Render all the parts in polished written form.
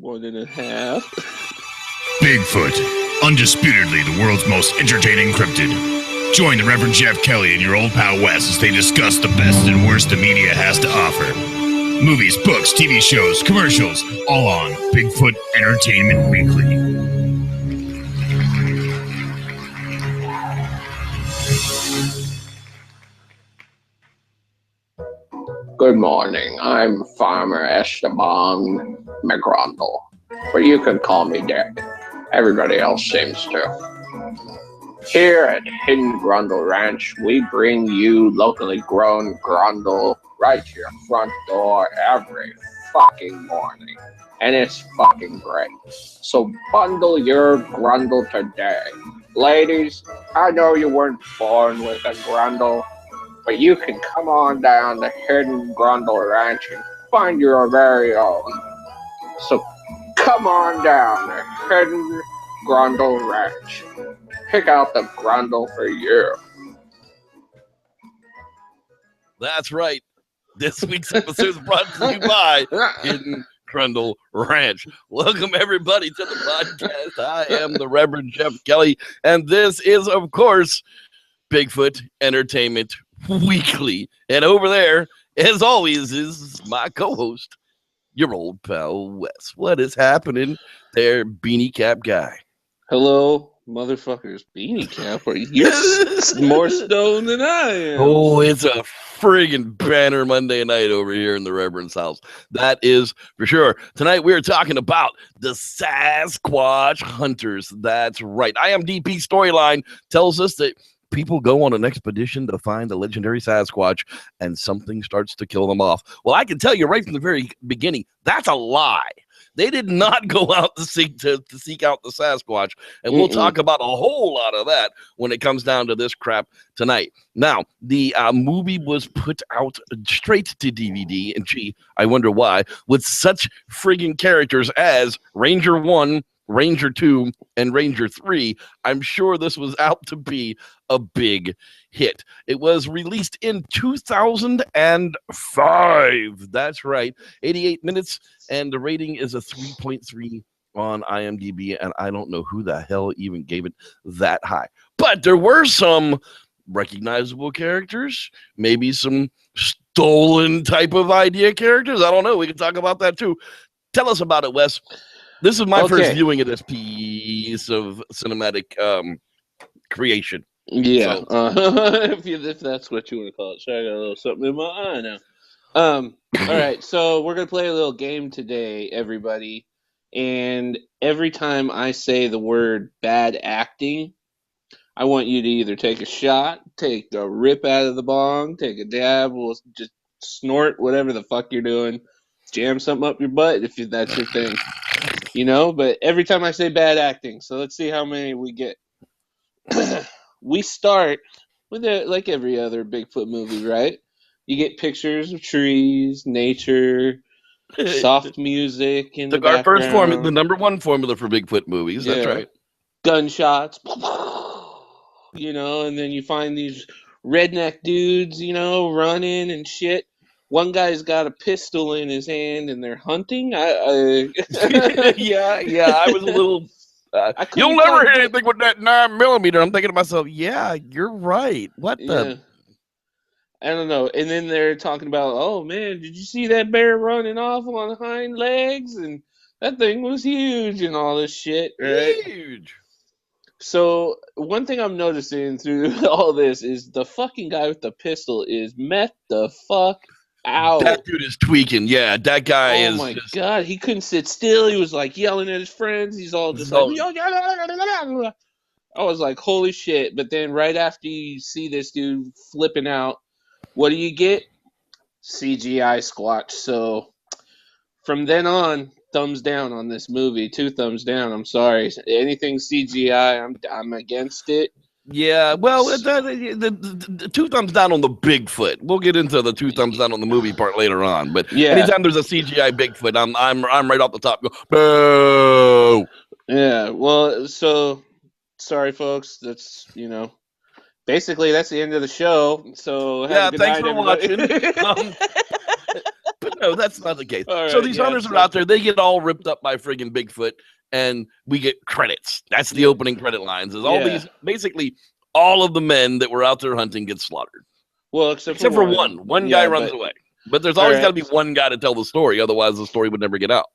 1.5. Bigfoot, undisputedly the world's most entertaining cryptid. Join the Reverend Jeff Kelly and your old pal Wes as they discuss the best and worst the media has to offer. Movies, books, TV shows, commercials, all on Bigfoot Entertainment Weekly. Good morning, I'm Farmer Esteban McGrundle, but you can call me Dick. Everybody else seems to. Here at Hidden Grundle Ranch, we bring you locally grown grundle right to your front door every fucking morning. And it's fucking great. So bundle your grundle today. Ladies, I know you weren't born with a grundle, but you can come on down to Hidden Grundle Ranch and find your very own. So come on down to Hidden Grundle Ranch. Pick out the grundle for you. That's right. This week's episode is brought to you by Hidden Grundle Ranch. Welcome, everybody, to the podcast. I am the Reverend Jeff Kelly, and this is, of course, Bigfoot Entertainment Weekly. And over there, as always, is my co-host, your old pal Wes. What is happening there, beanie cap guy? Hello, motherfuckers. Beanie cap? You're more stoned than I am. Oh, it's a friggin' banner Monday night over here in the Reverend's house. That is for sure. Tonight we're talking about the Sasquatch hunters. That's right. IMDb storyline tells us that people go on an expedition to find the legendary Sasquatch, and something starts to kill them off. Well, I can tell you right from the very beginning, that's a lie. They did not go out to seek out the Sasquatch, and we'll talk about a whole lot of that when it comes down to this crap tonight. Now, the movie was put out straight to DVD, and gee, I wonder why, with such friggin' characters as Ranger 1, Ranger 2, and Ranger 3. I'm sure this was out to be a big hit. It was released in 2005. That's right. 88 minutes, and the rating is a 3.3 on IMDb, and I don't know who the hell even gave it that high. But there were some recognizable characters, maybe some stolen type of idea characters. I don't know. We can talk about that too. Tell us about it, Wes. This is my first viewing of this piece of cinematic creation. Yeah, so. If that's what you want to call it. Sorry, I got a little something in my eye now. All right, so we're going to play a little game today, everybody. And every time I say the word bad acting, I want you to either take a shot, take a rip out of the bong, take a dab, we'll just snort, whatever the fuck you're doing. Jam something up your butt if that's your thing. You know, but every time I say bad acting, so let's see how many we get. We start with like every other Bigfoot movie, right? You get pictures of trees, nature, soft music in the background. First formula, the number one formula for Bigfoot movies. Yeah. That's right. Gunshots, you know, and then you find these redneck dudes, you know, running and shit. One guy's got a pistol in his hand and they're hunting. Yeah, I was a little. You'll never hear anything with that 9mm. I'm thinking to myself, yeah, you're right. What the? I don't know. And then they're talking about, oh man, did you see that bear running off on hind legs? And that thing was huge and all this shit, right? Huge. So one thing I'm noticing through all this is the fucking guy with the pistol is met the fuck out. That dude is tweaking. Yeah, that guy is. Oh my god, he couldn't sit still. He was like yelling at his friends. He's all just like, I was like, holy shit. But then right after you see this dude flipping out, what do you get? CGI Squatch. So from then on, thumbs down on this movie. 2 thumbs down. I'm sorry. Anything CGI, I'm against it. Yeah, well, the 2 thumbs down on the Bigfoot. We'll get into the 2 thumbs down on the movie part later on. But anytime there's a CGI Bigfoot, I'm right off the top. Go, boo! Yeah, well, so sorry, folks. That's basically that's the end of the show. So thanks for watching. But No, that's not the case. All So right, these yeah, hunters are so- out there. They get all ripped up by friggin' Bigfoot, and we get credits. That's the opening credit lines. Is all these basically all of the men that were out there hunting get slaughtered. Well, except for one. One guy runs away. But there's always got to be one guy to tell the story. Otherwise, the story would never get out.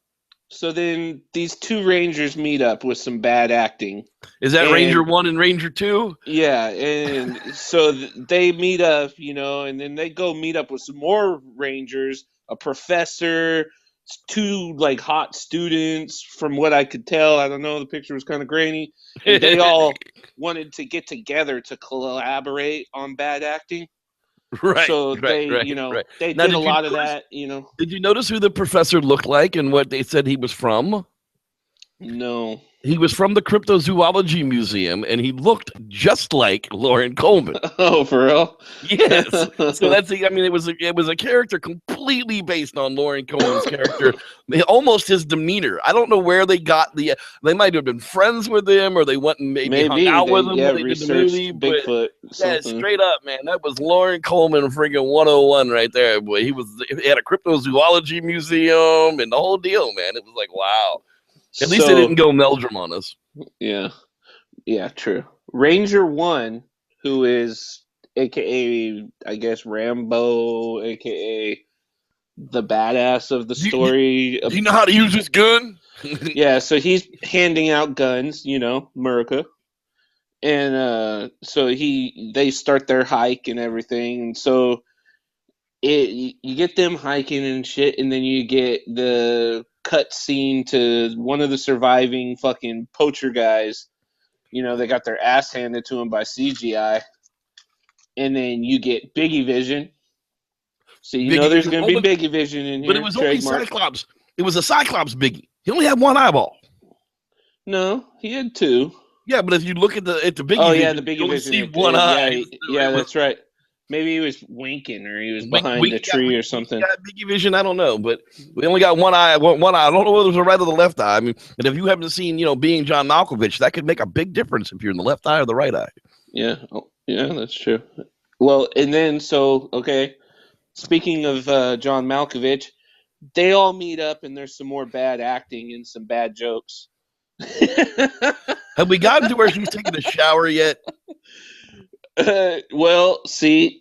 So then these two rangers meet up with some bad acting. Is that Ranger 1 and Ranger 2? Yeah, and so they meet up, and then they go meet up with some more rangers, a professor, two like hot students. From what I could tell, I don't know, the picture was kind of grainy. And they all wanted to get together to collaborate on bad acting. Right. So they, they did a lot of that. Did you notice who the professor looked like and what they said he was from? No. He was from the Cryptozoology Museum, and he looked just like Lauren Coleman. Oh, for real? Yes. So it was a character completely based on Lauren Coleman's character, almost his demeanor. I don't know where they got they might have been friends with him, or they went and maybe hung out with him when they did the movie. Bigfoot. Yeah, straight up, man. That was Lauren Coleman freaking 101 right there, boy. He had a Cryptozoology Museum and the whole deal, man. It was like, wow. At least they didn't go Meldrum on us. Yeah. Yeah, true. Ranger 1, who is AKA, I guess, Rambo, AKA the badass of the story. Do you know how to use this gun? Yeah, so he's handing out guns, America. And so they start their hike and everything. And so you get them hiking and shit, and then you get the cut scene to one of the surviving fucking poacher guys. They got their ass handed to them by CGI. And then you get Biggie Vision. So there's going to be Biggie Vision in here. But it was only Cyclops. It was a Cyclops Biggie. He only had one eyeball. No, he had two. Yeah, but if you look at the Biggie Vision, yeah, the Biggie Vision. See one eye. Yeah, that's right. Maybe he was winking, or he was behind a tree or something. Yeah, Biggie Vision, I don't know, but we only got one eye. One eye. I don't know whether it was the right or the left eye. I mean, and if you haven't seen, Being John Malkovich, that could make a big difference if you're in the left eye or the right eye. Yeah, that's true. Well, and then speaking of John Malkovich, they all meet up, and there's some more bad acting and some bad jokes. Have we gotten to where she's taking a shower yet? Well, see,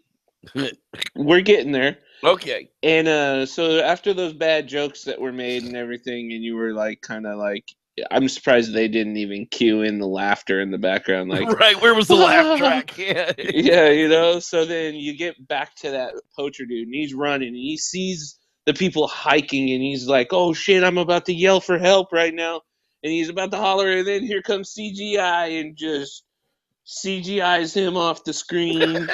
we're getting there. Okay. And so after those bad jokes that were made and everything, and you were like, kind of like, I'm surprised they didn't even cue in the laughter in the background. Like, right, where was the laugh track? Yeah. Yeah, so then you get back to that poacher dude, and he's running, and he sees the people hiking, and he's like, oh shit, I'm about to yell for help right now. And he's about to holler, and then here comes CGI and just CGI's him off the screen.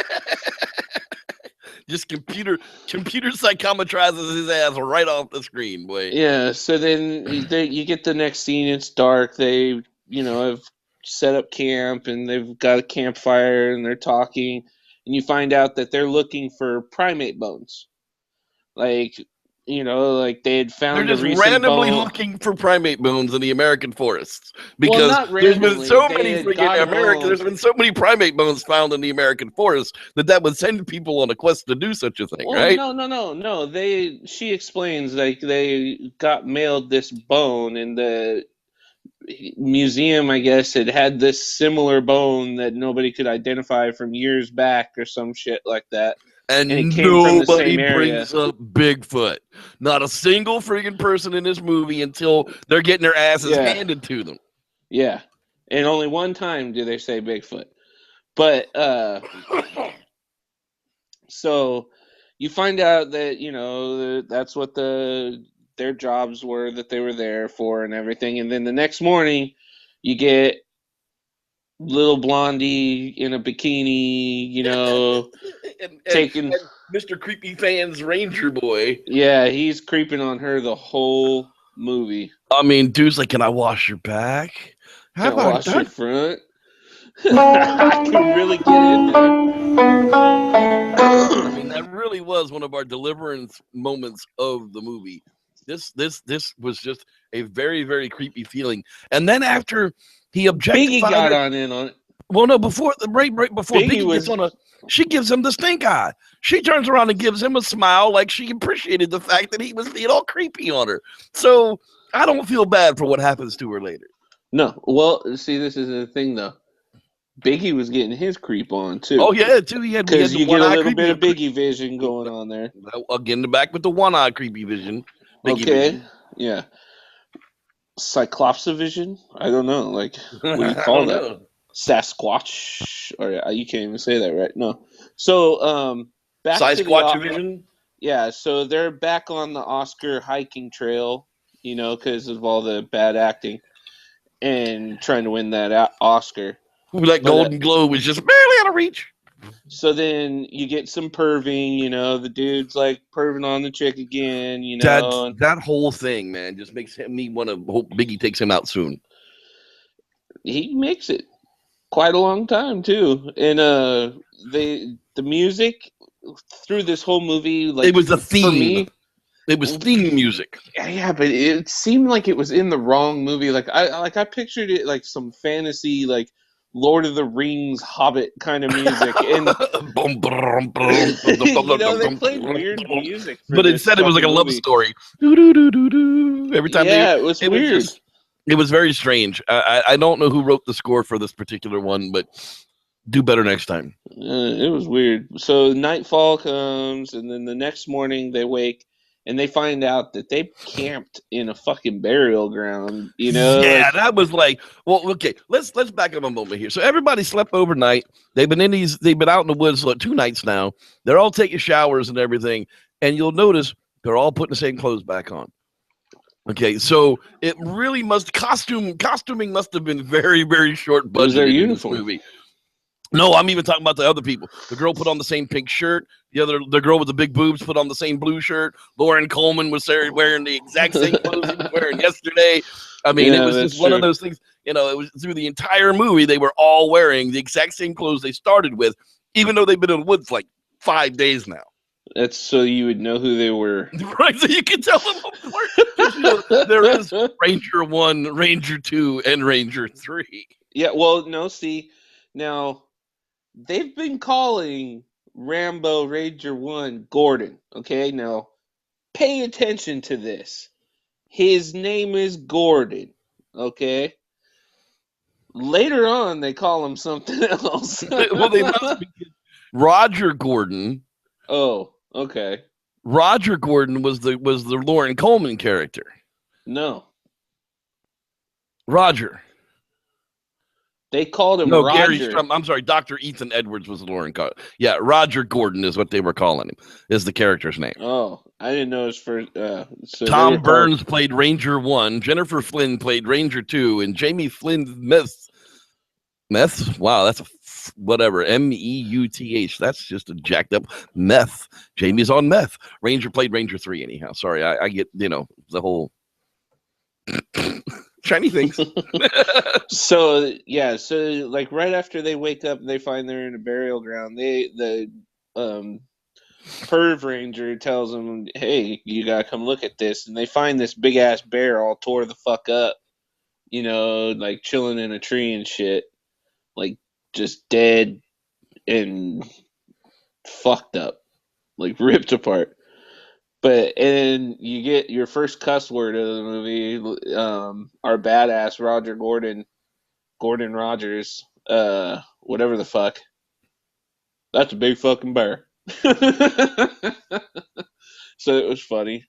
Just computer psychometrizes his ass right off the screen, boy. Yeah, so then you get the next scene. It's dark. They, have set up camp, and they've got a campfire, and they're talking. And you find out that they're looking for primate bones. Like they had found. They're just randomly looking for primate bones in the American forests because there's been so many There's been so many primate bones found in the American forest that would send people on a quest to do such a thing, right? No. She explains like they got mailed this bone, and the museum, I guess, had this similar bone that nobody could identify from years back or some shit like that. And nobody brings up Bigfoot. Not a single freaking person in this movie until they're getting their asses handed to them. Yeah. And only one time do they say Bigfoot. But, so you find out that, that's what their jobs were that they were there for and everything. And then the next morning, you get little blondie in a bikini, taking and Mr. Creepy Fan's Ranger boy. Yeah, he's creeping on her the whole movie. I mean, dude's like, "Can I wash your back? How about wash your front?" I can really get in there. I mean, that really was one of our deliverance moments of the movie. This was just a very, very creepy feeling. And then after he objectified Biggie got in on it. Well, no, before right before Biggie Biggie gets was- on she gives him the stink eye. She turns around and gives him a smile like she appreciated the fact that he was being all creepy on her. So I don't feel bad for what happens to her later. No, well, see, this is the thing though. Biggie was getting his creep on too. Oh yeah, too. He had Because the you get a one-eye little bit of creepy- Biggie vision going on there. Again, back with the one-eye creepy vision. Biggie Okay, vision. yeah. Cyclops vision? I don't know. Like, what do you I call don't that? know. Sasquatch? Or you can't even say that, right? No. So, back to the Sasquatch vision. yeah. So they're back on the Oscar hiking trail, because of all the bad acting and trying to win that Oscar. That Golden Globe was just barely out of reach. So then you get some perving, the dude's like perving on the chick again, That whole thing, man, just makes me want to hope Biggie takes him out soon. He makes it quite a long time too. And the music through this whole movie, like, It was a theme. for me, it was theme music. yeah, but it seemed like it was in the wrong movie. Like I pictured it like some fantasy, like Lord of the Rings, Hobbit kind of music, and they played weird music. For But this instead, it was like a fucking love movie. story. Every time, Yeah, it was weird. It was very strange. I don't know who wrote the score for this particular one, but do better next time. It was weird. So nightfall comes, and then the next morning they wake and they find out that they camped in a fucking burial ground. Yeah, that was like, well, okay. Let's back up a moment here. So everybody slept overnight. They've been out in the woods like 2 nights now. They're all taking showers and everything, and you'll notice they're all putting the same clothes back on. Okay, so it really costuming must have been very, very short budget. It was their in this uniform. movie. No, I'm even talking about the other people. The girl put on the same pink shirt. The girl with the big boobs put on the same blue shirt. Lauren Coleman was there wearing the exact same clothes he was wearing yesterday. I mean, it was just one of those things. It was through the entire movie they were all wearing the exact same clothes they started with, even though they've been in the woods like 5 days now. That's so you would know who they were. Right, so you can tell them apart. There is Ranger 1, Ranger 2, and Ranger 3. Yeah, well, no, see, now they've been calling Rambo Ranger 1 Gordon, okay? Now, pay attention to this. His name is Gordon, okay? Later on, they call him something else. Well, they must be. Roger Gordon. Oh, okay. Roger Gordon was the Lauren Coleman character. No. Roger. They called him No, Roger. Gary Strum. I'm sorry, Dr. Ethan Edwards was Lauren Coleman. Yeah, Roger Gordon is what they were calling him, is the character's name. Oh, I didn't know his first. So Tom Burns played Ranger 1, Jennifer Flynn played Ranger 2, and Jamie Flynn Meth? Wow, that's whatever. Meuth. That's just a jacked up meth. Jamie's on meth. Ranger played Ranger 3 anyhow. Sorry, I get, the whole shiny things. So like right after they wake up, they find they're in a burial ground. The perv ranger tells them, "Hey, you gotta come look at this." And they find this big ass bear all tore the fuck up, like chilling in a tree and shit, like just dead and fucked up, like ripped apart. And you get your first cuss word of the movie. Our badass Roger Gordon Rogers, whatever the fuck. That's a big fucking bear. So it was funny.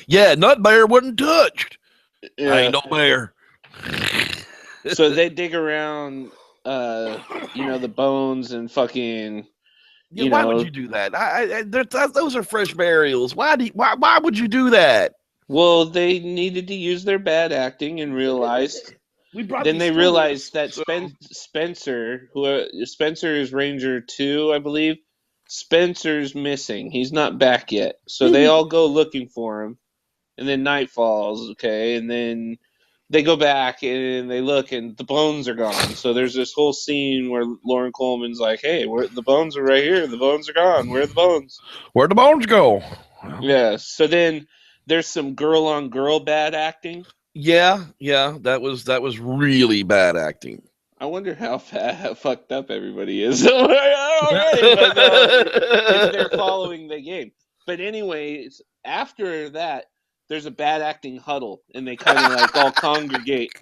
Yeah, Nut Bear wasn't touched. Yeah. I ain't no bear. So they dig around, the bones and fucking. Why would you do that? Those are fresh burials. Why would you do that? Well, they needed to use their bad acting and realized. Then they realized that Spencer, Spencer is Ranger 2, I believe. Spencer's missing. He's not back yet. So they all go looking for him. And then night falls, okay? And then they go back and they look and the bones are gone. So there's this whole scene where Lauren Coleman's like, "Hey, the bones are right here. The bones are gone. Where are the bones?" Where'd the bones go? Yeah. So then there's some girl on girl bad acting. Yeah, that was really bad acting. I wonder how fucked up everybody is already, but if they're following the game. But anyways, after that, there's a bad acting huddle, and they kind of like all congregate,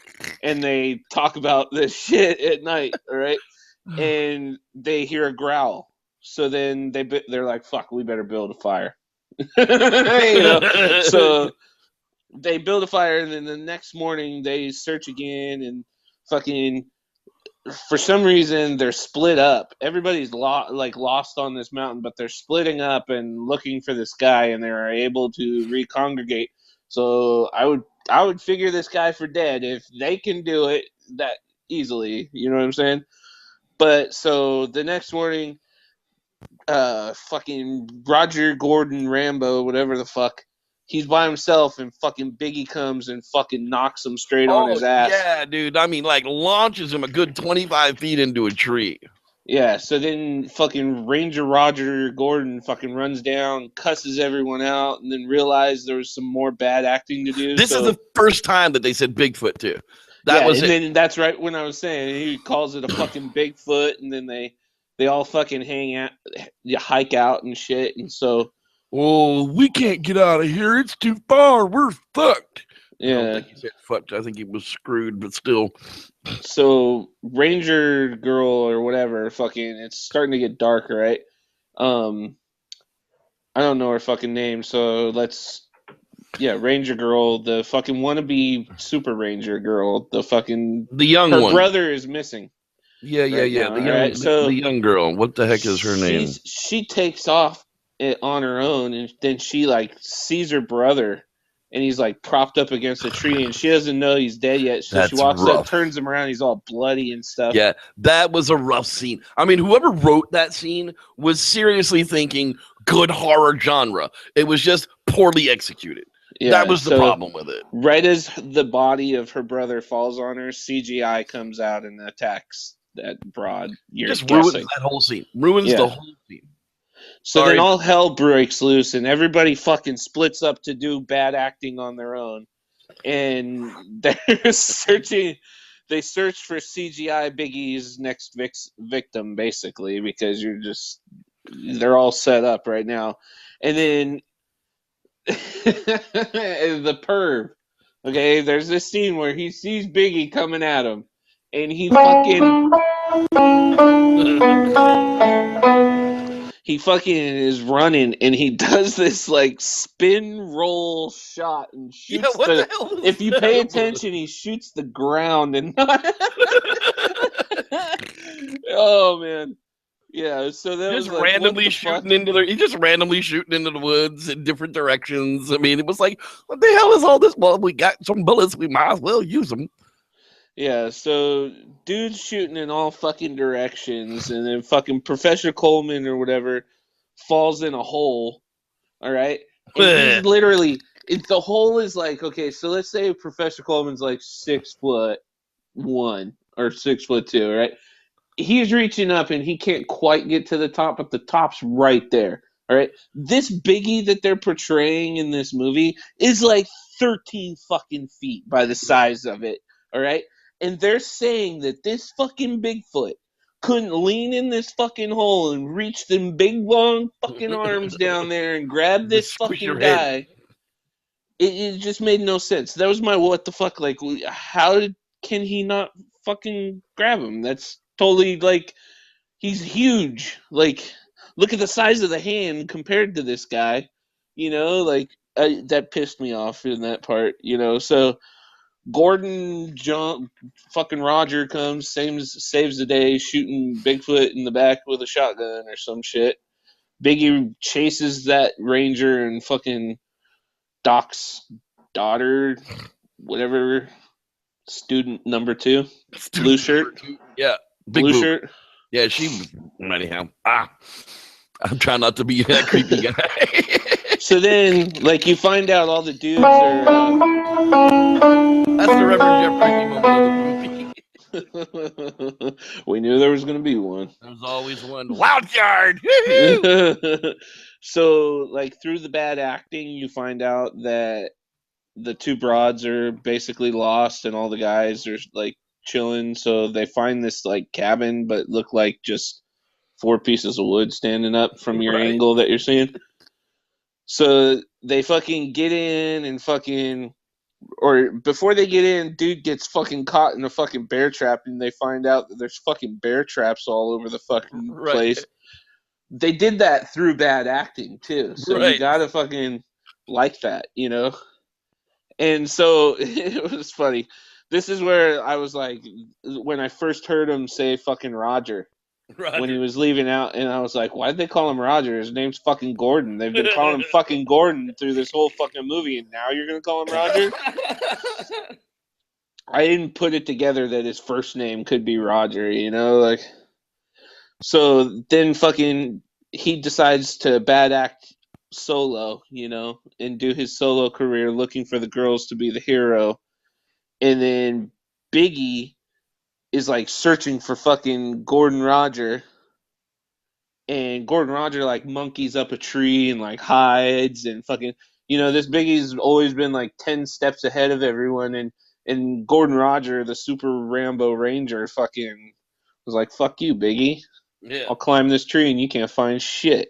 and they talk about this shit at night, all right? And they hear a growl, so then they're like, "Fuck, we better build a fire," So they build a fire, and then the next morning they search again, and fucking for some reason they're split up. Everybody's lost on this mountain, but they're splitting up and looking for this guy, and they're able to recongregate. So I would figure this guy for dead if they can do it that easily. You know what I'm saying? But so the next morning, fucking Roger Gordon Rambo, whatever the fuck, he's by himself, and fucking Biggie comes and fucking knocks him straight on his ass. Yeah, dude. I mean, like, launches him a good 25 feet into a tree. Yeah, so then fucking Ranger Roger Gordon fucking runs down, cusses everyone out, and then realized there was some more bad acting to do. This is the first time that they said Bigfoot, too. Then that's right when I was saying he calls it a fucking Bigfoot, and then they all fucking hang out, hike out and shit, and so. Oh, we can't get out of here. It's too far. We're fucked. Yeah. I don't think he said fucked. I think he was screwed, but still. So Ranger Girl or whatever, fucking, it's starting to get dark, right? I don't know her fucking name, so Ranger Girl, the fucking wannabe Super Ranger Girl, the young her one. brother is missing. Yeah. The young girl. What the heck is her name? She takes off on her own, and then she like sees her brother, and he's like propped up against a tree, and she doesn't know he's dead yet. So she walks up, turns him around, he's all bloody and stuff. Yeah, that was a rough scene. I mean, whoever wrote that scene was seriously thinking good horror genre. It was just poorly executed. Yeah, that was the problem with it. Right as the body of her brother falls on her, CGI comes out and attacks that broad. Just ruins that whole scene. Ruins the whole scene. So then all hell breaks loose, and everybody fucking splits up to do bad acting on their own. And they're searching. They search for CGI Biggie's next victim, basically, because they're all set up right now. And then the perv. Okay, there's this scene where he sees Biggie coming at him, and he fucking is running, and he does this like spin roll shot and shoots. Yeah, what the hell? If you pay attention, he shoots the ground and not. Oh man. Yeah, so that just was randomly shooting into the woods in different directions. I mean, it was like, what the hell is all this? Well, we got some bullets, we might as well use them. Yeah, so dude's shooting in all fucking directions, and then fucking Professor Coleman or whatever falls in a hole. All right, and he's literally the hole is like, okay, so let's say Professor Coleman's like 6'1" or 6'2", right? He's reaching up and he can't quite get to the top, but the top's right there. All right. This Biggie that they're portraying in this movie is like 13 fucking feet by the size of it. All right. And they're saying that this fucking Bigfoot couldn't lean in this fucking hole and reach them big long fucking arms down there and grab this fucking guy. It just made no sense. That was my what the fuck. Like, how can he not fucking grab him? That's totally like, he's huge. Like, look at the size of the hand compared to this guy. You know, like, that pissed me off in that part, you know. So Gordon, fucking Roger comes, saves the day, shooting Bigfoot in the back with a shotgun or some shit. Biggie chases that ranger and fucking Doc's daughter, whatever, student number 2, blue shirt. Yeah. Blue shirt. Yeah, anyhow. I'm trying not to be that creepy guy. So then, like, you find out all the dudes are. That's the Reverend Jeff creepy moment of the movie. We knew there was going to be one. There's always one. Wild yard! So, like, through the bad acting, you find out that the 2 broads are basically lost, and all the guys are, like, chilling. So they find this like cabin, but look like just 4 pieces of wood standing up from your Right. angle that you're seeing. So they fucking get in and fucking, or before they get in, dude gets fucking caught in a fucking bear trap, and they find out that there's fucking bear traps all over the fucking Right. place. They did that through bad acting too, so you Right. gotta fucking like that, you know. And so it was funny. This is where I was like, when I first heard him say fucking Roger when he was leaving out, and I was like, why'd they call him Roger? His name's fucking Gordon. They've been calling him fucking Gordon through this whole fucking movie, and now you're gonna call him Roger? I didn't put it together that his first name could be Roger, you know, like. So then fucking he decides to bad act solo, you know, and do his solo career looking for the girls to be the hero. And then Biggie is like searching for fucking Gordon Roger. And Gordon Roger like monkeys up a tree and like hides and fucking, you know, this Biggie's always been like 10 steps ahead of everyone. And Gordon Roger, the super Rambo Ranger, fucking was like, fuck you, Biggie. Yeah. I'll climb this tree and you can't find shit.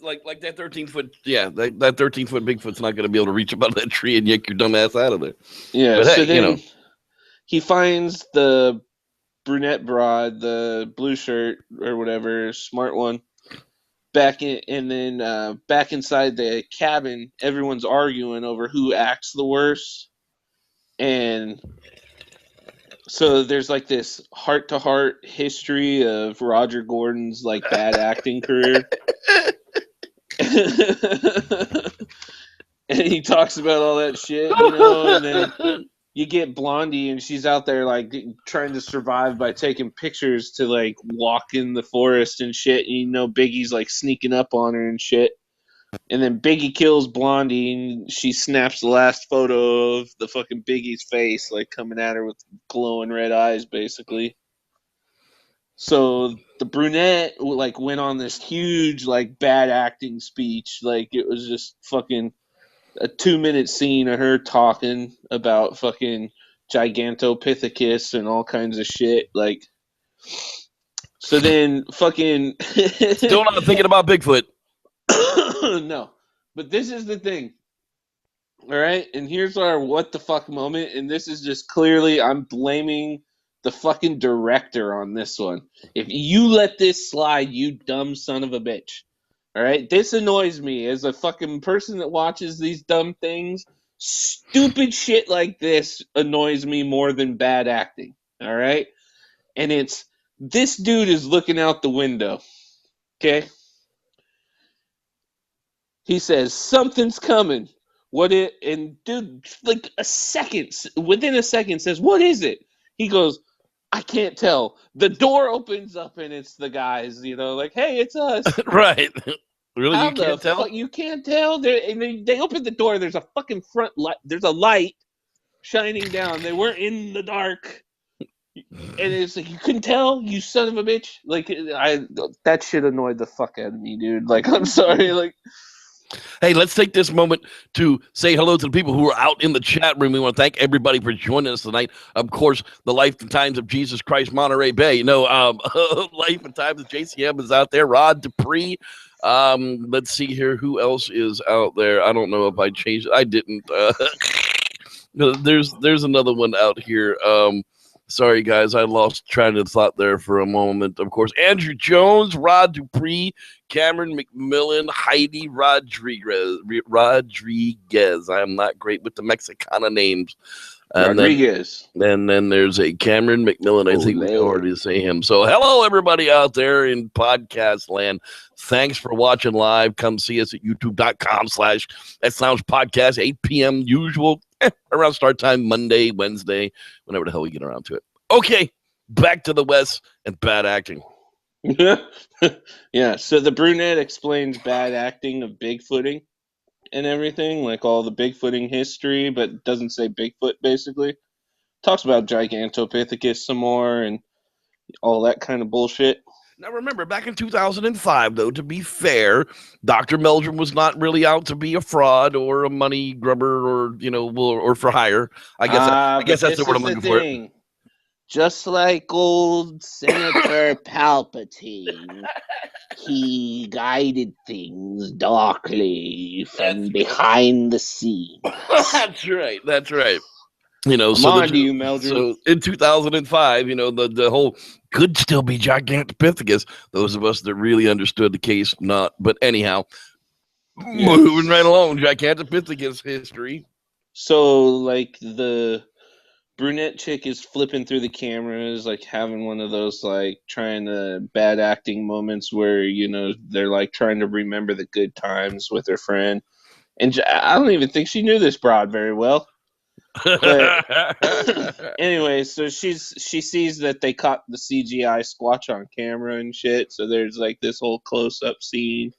Like that 13-foot, that 13-foot Bigfoot's not going to be able to reach up out of that tree and yank your dumb ass out of there. Yeah, but so hey, then you know, he finds the brunette broad, the blue shirt or whatever, smart one, back in, and then back inside the cabin, everyone's arguing over who acts the worst. And so there's like this heart-to-heart history of Roger Gordon's like bad acting career. And he talks about all that shit, you know, and then you get Blondie and she's out there like trying to survive by taking pictures to like walk in the forest and shit, and you know Biggie's like sneaking up on her and shit. And then Biggie kills Blondie and she snaps the last photo of the fucking Biggie's face like coming at her with glowing red eyes basically. So the brunette like went on this huge like bad acting speech, like it was just fucking a 2-minute scene of her talking about fucking Gigantopithecus and all kinds of shit. Like, so then fucking still not thinking about Bigfoot. No, but this is the thing. All right, and here's our what the fuck moment, and this is just clearly I'm blaming the fucking director on this one. If you let this slide, you dumb son of a bitch. All right, this annoys me as a fucking person that watches these dumb things. Stupid shit like this annoys me more than bad acting. All right, and it's this dude is looking out the window. Okay, he says something's coming. What it and dude like within a second says what is it? He goes, I can't tell. The door opens up and it's the guys. You know, like hey, it's us. Right. Really? How you can't tell? You can't tell? They open the door. There's a fucking front light. There's a light shining down. They weren't in the dark. And it's like, you couldn't tell? You son of a bitch. Like, that shit annoyed the fuck out of me, dude. Like, I'm sorry. Like, hey, let's take this moment to say hello to the people who are out in the chat room. We want to thank everybody for joining us tonight. Of course, the Life and Times of Jesus Christ, Monterey Bay. Life and Times of JCM is out there. Rod Dupree. Let's see here. Who else is out there? I don't know if I changed it. I didn't. There's another one out here. Sorry, guys. I lost train of thought there for a moment. Of course, Andrew Jones, Rod Dupree, Cameron McMillan, Heidi Rodriguez. I am not great with the Mexicana names. And Rodriguez. Then there's a Cameron McMillan. I think we already say him. So hello, everybody out there in podcast land. Thanks for watching live. Come see us at youtube.com/ThatSoundsPodcast, 8 p.m. usual, around start time, Monday, Wednesday, whenever the hell we get around to it. Okay, back to the West and bad acting. Yeah, so the brunette explains bad acting of Bigfooting and everything, like all the Bigfooting history, but doesn't say Bigfoot, basically. Talks about Gigantopithecus some more and all that kind of bullshit. Now, remember, back in 2005, though, to be fair, Dr. Meldrum was not really out to be a fraud or a money grubber or, or for hire. I guess that's the word I'm looking for. just like old Senator Palpatine, he guided things darkly from behind the scenes. That's right. That's right. You know, I'm on to you, Meldrum. So in 2005, you know, the whole could still be Gigantopithecus. Those of us that really understood the case, not. But anyhow, moving right along, Gigantopithecus history. So, like, the brunette chick is flipping through the cameras, like having one of those, like, trying to bad acting moments where, you know, they're like trying to remember the good times with her friend. And I don't even think she knew this broad very well. But anyway, so she sees that they caught the CGI Squatch on camera and shit. So there's like this whole close up scene,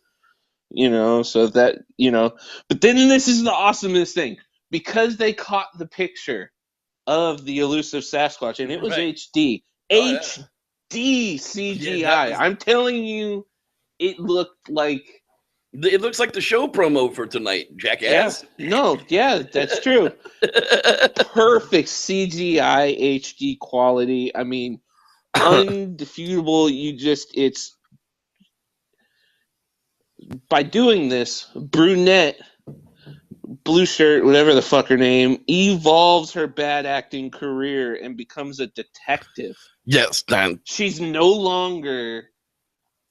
you know, so that, you know, but then this is the awesomest thing, because they caught the picture of the elusive Sasquatch and it was HD. HD CGI. Yeah, I'm telling you, it looked like. It looks like the show promo for tonight, jackass. Yeah, no, yeah, that's true. Perfect CGI HD quality. I mean, undefeatable. It's by doing this, brunette, blue shirt, whatever the fuck her name, evolves her bad acting career and becomes a detective. Yes, Dan. She's no longer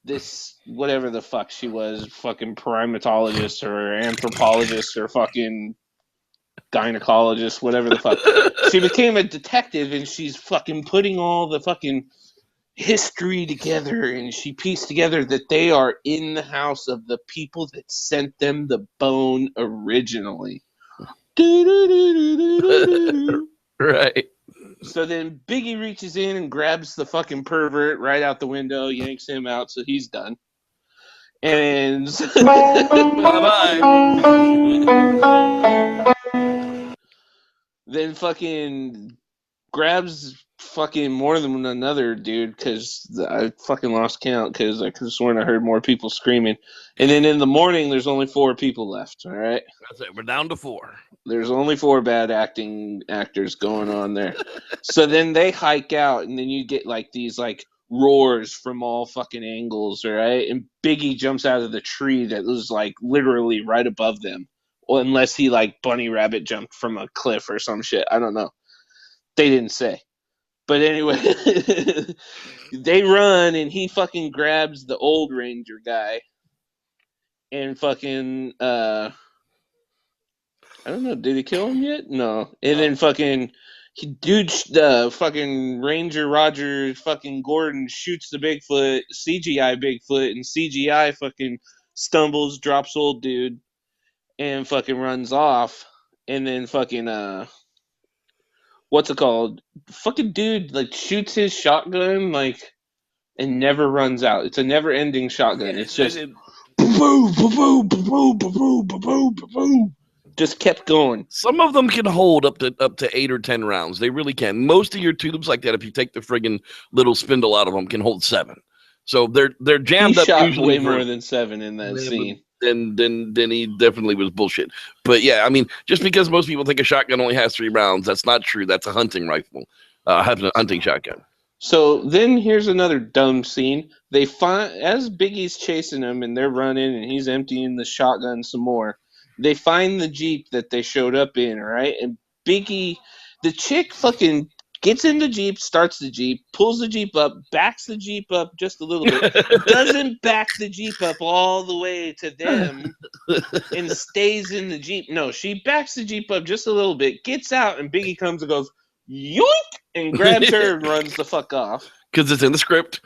this whatever the fuck she was, fucking primatologist or anthropologist or fucking gynecologist, whatever the fuck. She became a detective and she's fucking putting all the fucking history together, and she pieced together that they are in the house of the people that sent them the bone originally. Right. So then Biggie reaches in and grabs the fucking pervert right out the window, yanks him out, so he's done. And bye-bye. Then fucking grabs fucking more than another dude, because I fucking lost count, because I could have sworn I heard more people screaming. And then in the morning, there's only 4 people left, all right? That's it. We're down to 4. There's only 4 bad actors going on there. So then they hike out, and then you get like these like roars from all fucking angles, all right? And Biggie jumps out of the tree that was like literally right above them. Well, unless he like bunny rabbit jumped from a cliff or some shit. I don't know. They didn't say. But anyway, they run, and he fucking grabs the old ranger guy and fucking I don't know, did he kill him yet? No. And then fucking the fucking Ranger Roger fucking Gordon shoots the Bigfoot, CGI Bigfoot, and CGI fucking stumbles, drops old dude, and fucking runs off. And then fucking what's it called? Fucking dude like shoots his shotgun like and never runs out. It's a never-ending shotgun. It's just boom, boom, boom, boom, boom, boom, boom. Just kept going. Some of them can hold up to 8 or 10 rounds. They really can. Most of your tubes like that, if you take the friggin' little spindle out of them, can hold 7. So they're jammed up. Shot way more than 7 in that scene. Then he definitely was bullshit. But yeah, I mean, just because most people think a shotgun only has 3 rounds, that's not true. That's a hunting rifle, having a hunting shotgun. So then here's another dumb scene. They find, as Biggie's chasing him and they're running and he's emptying the shotgun some more, they find the Jeep that they showed up in, right? And Biggie, the chick fucking gets in the Jeep, starts the Jeep, pulls the Jeep up, backs the Jeep up just a little bit, doesn't back the Jeep up all the way to them and stays in the Jeep. No, she backs the Jeep up just a little bit, gets out, and Biggie comes and goes, yoink, and grabs her and runs the fuck off. Because it's in the script.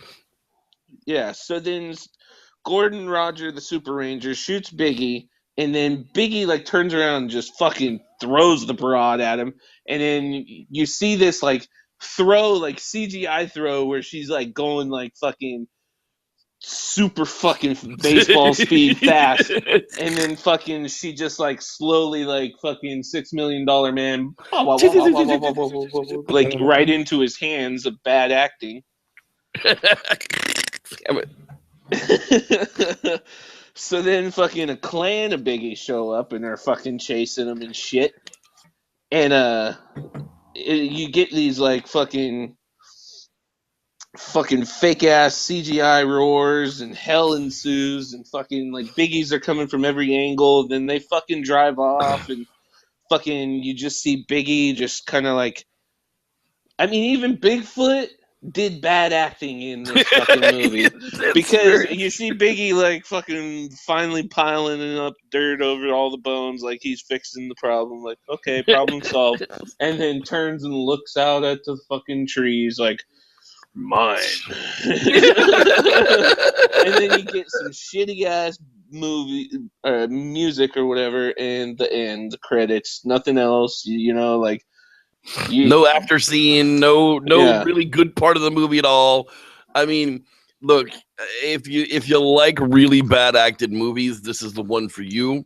Yeah, so then Gordon Roger, the Super Ranger, shoots Biggie, and then Biggie like turns around and just fucking throws the broad at him. And then you see this like throw, like CGI throw, where she's like going like fucking super fucking baseball speed fast. And then fucking she just like slowly like fucking $6 million man like right into his hands of bad acting. Damn it. So then fucking a clan of Biggie show up and they're fucking chasing him and shit. And you get these like fucking fucking fake ass CGI roars and hell ensues and fucking like biggies are coming from every angle. Then they fucking drive off and fucking you just see Biggie just kind of like. I mean, even Bigfoot did bad acting in this fucking movie because you see Biggie like fucking finally piling up dirt over all the bones, like he's fixing the problem. Like, okay, problem solved, and then turns and looks out at the fucking trees, like mine. And then you get some shitty ass music or whatever, and the end, the credits, nothing else. You know, like. No after scene, no really good part of the movie at all. I mean, look, if you like really bad acted movies, this is the one for you,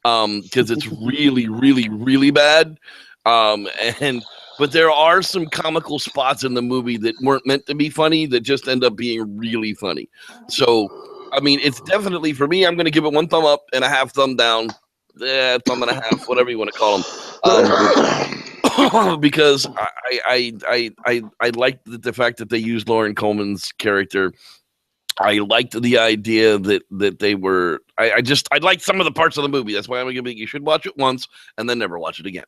because it's really, really, really bad. But there are some comical spots in the movie that weren't meant to be funny that just end up being really funny. So, I mean, it's definitely for me. I'm going to give it 1 thumb up and a half thumb down, thumb and a half, whatever you want to call them. Because I liked the fact that they used Lauren Coleman's character. I liked the idea that they were. I liked some of the parts of the movie. That's why I'm gonna be. You should watch it once and then never watch it again.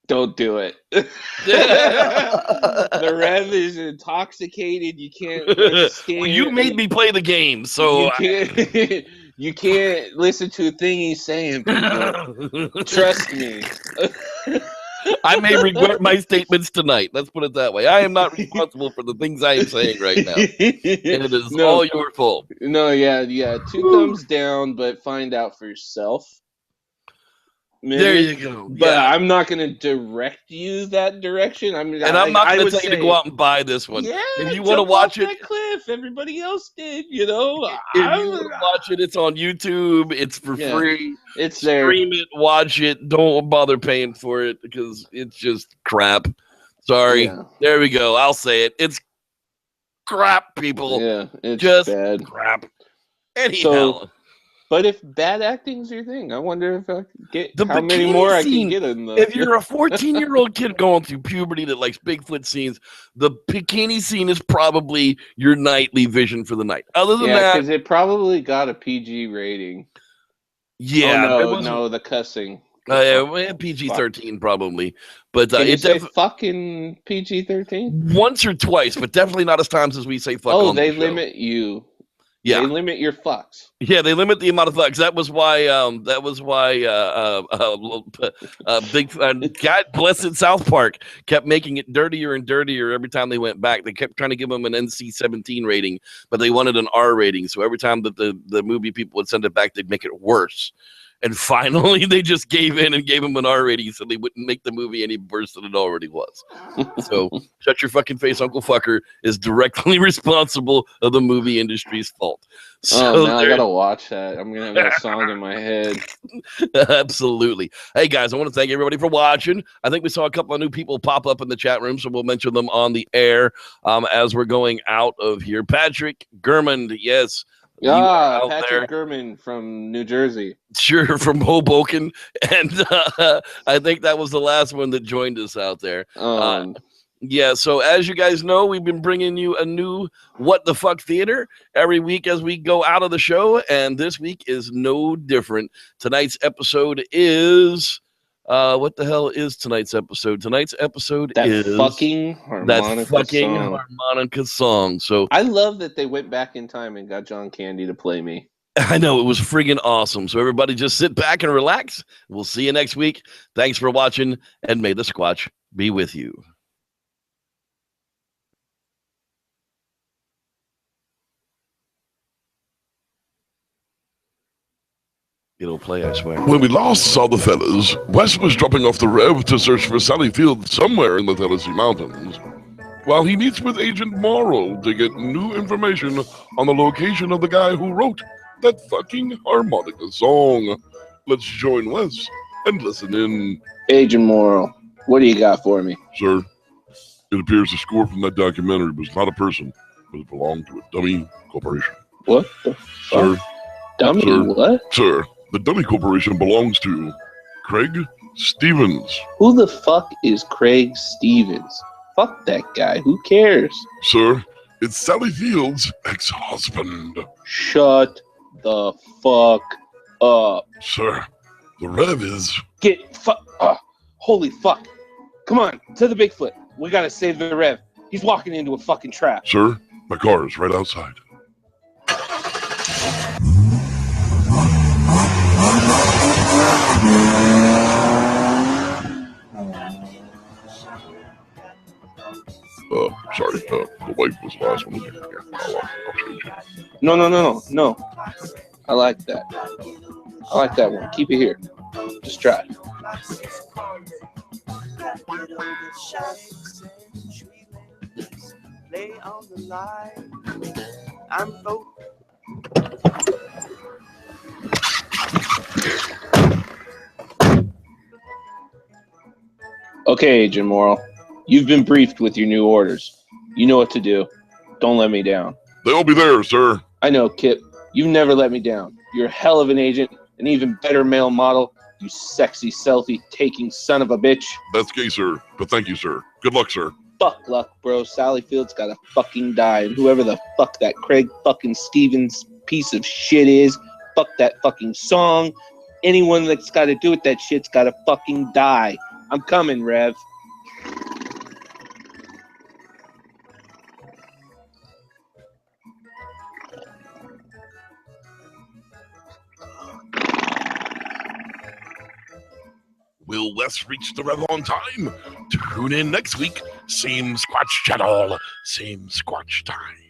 Don't do it. The Rev is intoxicated. You can't understand. Well, you made me play the game, so you can't listen to a thing he's saying. People. Trust me. I may regret my statements tonight. Let's put it that way. I am not responsible for the things I am saying right now. And it is all your fault. No, yeah. 2 thumbs down, but find out for yourself. Maybe. There you go. But yeah. I'm not going to direct you that direction. I'm not going to tell you to go out and buy this one. Yeah, if you want to watch it, that cliff. Everybody else did, you know. If you want to watch it, it's on YouTube. It's for free. It's there. Stream it, watch it. Don't bother paying for it because it's just crap. Sorry. Yeah. There we go. I'll say it. It's crap, people. Yeah, it's just bad. Crap. Anyhow. But if bad acting's your thing, I wonder if I can get how many more I can get in the. If you're a 14-year-old kid going through puberty that likes Bigfoot scenes, the bikini scene is probably your nightly vision for the night. Other than that, because it probably got a PG rating. Yeah, no, the cussing. PG-13 probably, but Can you say fucking PG-13 once or twice, but definitely not as times as we say fuck. Oh, they limit you. Yeah, they limit your fucks. Yeah, they limit the amount of fucks. That was why. God bless it, South Park kept making it dirtier and dirtier every time they went back. They kept trying to give them an NC-17 rating, but they wanted an R rating. So every time that the movie people would send it back, they'd make it worse. And finally, they just gave in and gave him an R rating so they wouldn't make the movie any worse than it already was. So, shut your fucking face, Uncle Fucker is directly responsible of the movie industry's fault. So now I gotta watch that. I'm gonna have that song in my head. Absolutely. Hey, guys, I want to thank everybody for watching. I think we saw a couple of new people pop up in the chat room, so we'll mention them on the air as we're going out of here. Patrick Gurmand, yes. Yeah, Patrick Gurman from New Jersey. Sure, from Hoboken. And I think that was the last one that joined us out there. Yeah, so as you guys know, we've been bringing you a new What the Fuck Theater every week as we go out of the show, and this week is no different. Tonight's episode is... what the hell is tonight's episode? Tonight's episode is that fucking harmonica song. So I love that they went back in time and got John Candy to play me. I know, it was friggin' awesome. So everybody just sit back and relax. We'll see you next week. Thanks for watching, and may the Squatch be with you. It'll play, I swear. When we last saw the fellas, Wes was dropping off the Rev to search for Sally Field somewhere in the Tennessee mountains, while he meets with Agent Morrow to get new information on the location of the guy who wrote that fucking harmonica song. Let's join Wes and listen in. Agent Morrow, what do you got for me? Sir, it appears the score from that documentary was not a person, but it belonged to a dummy corporation. What the fuck? Sir? Dummy Sir, what? Sir, the dummy corporation belongs to Craig Stevens. Who the fuck is Craig Stevens? Fuck that guy. Who cares? Sir, it's Sally Field's ex-husband. Shut the fuck up. Sir, the Rev is... Holy fuck. Come on, to the Bigfoot. We gotta save the Rev. He's walking into a fucking trap. Sir, my car is right outside. Sorry, the wife was the last one. I'll change it. No. I like that. I like that one. Keep it here. Just try. Okay, Agent Morrill. You've been briefed with your new orders. You know what to do. Don't let me down. They'll be there, sir. I know, Kip. You've never let me down. You're a hell of an agent, an even better male model, you sexy selfie-taking son of a bitch. That's gay, sir. But thank you, sir. Good luck, sir. Fuck luck, bro. Sally Field's gotta fucking die. And whoever the fuck that Craig fucking Stevens piece of shit is, fuck that fucking song. Anyone that's gotta do with that shit's gotta fucking die. I'm coming, Rev. Will Wes reach the Rev on time? Tune in next week. Same Squatch channel, same Squatch time.